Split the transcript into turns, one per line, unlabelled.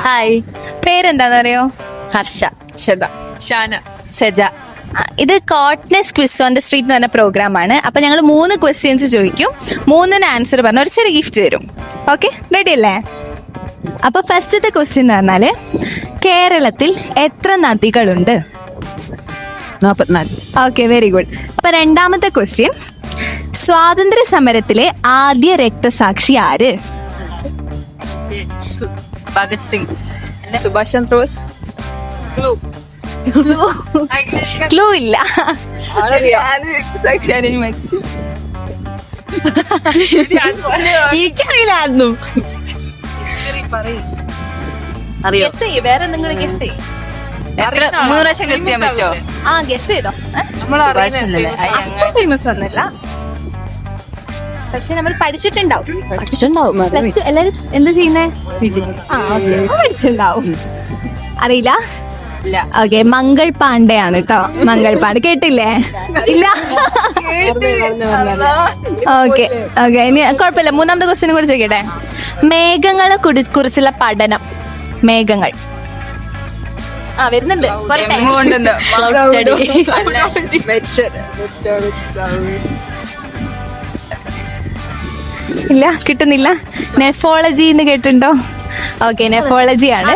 Hi, പേരെന്താണെന്നറിയോ?
Harsh, ഷദ, Shana,
സെജ. ഇത് കോട്ട്നെസ് quiz on the street എന്ന് പറഞ്ഞ പ്രോഗ്രാം ആണ്. അപ്പൊ ഞങ്ങൾ 3 ക്വസ്റ്റ്യൻസ് ചോദിക്കും, 3 ആൻസർ പറഞ്ഞ ഒരു ചെറിയ ഗിഫ്റ്റ് തരും. ഓക്കെ, റെഡി അല്ലേ? അപ്പൊ ഫസ്റ്റത്തെ ക്വസ്റ്റ്യൻ എന്ന് പറഞ്ഞാല് കേരളത്തിൽ എത്ര നദികളുണ്ട്?
44.
Okay, very good. അപ്പൊ രണ്ടാമത്തെ ക്വസ്റ്റ്യൻ, സ്വാതന്ത്ര്യ സമരത്തിലെ ആദ്യ രക്തസാക്ഷി ആര്?
ഭഗത് സിംഗ്, സുഭാഷ് ചന്ദ്രബോസ്.
ക്ലൂ ഇല്ല.
എനിക്കറിയില്ലായിരുന്നു. അറിയോ?
വേറെ നിങ്ങൾ ഗസ് ചെയ്യും.
3 പ്രാവശ്യം ഗസ് ചെയ്യാൻ പറ്റോ?
ആ, ഗസ് ചെയ്തോ. ഫേമസ് ഒന്നുമില്ല, പക്ഷെ നമ്മൾ പഠിച്ചിട്ടുണ്ടാവും. Plus two എല്ലാരും എന്ത് ചെയ്യുന്നേ? പഠിച്ചിട്ടുണ്ടാവും. അറിയില്ല. ഓക്കെ, മംഗൾ പാണ്ഡെ ആണ് കേട്ടോ. മംഗൾ പാണ്ഡെ കേട്ടില്ലേ? ഇല്ല. ഓക്കെ ഓക്കെ, ഇനി കുഴപ്പമില്ല. മൂന്നാമത്തെ ക്വസ്റ്റ്യൻ കൂടി ചോദിക്കട്ടെ. മേഘങ്ങളെ കുറിച്ചുള്ള പഠനം. മേഘങ്ങൾ വരുന്നുണ്ട്. ഇല്ല, കിട്ടുന്നില്ല. നെഫോളജി എന്ന് കേട്ടിട്ടുണ്ടോ? ഓക്കെ, നെഫോളജി ആണ്.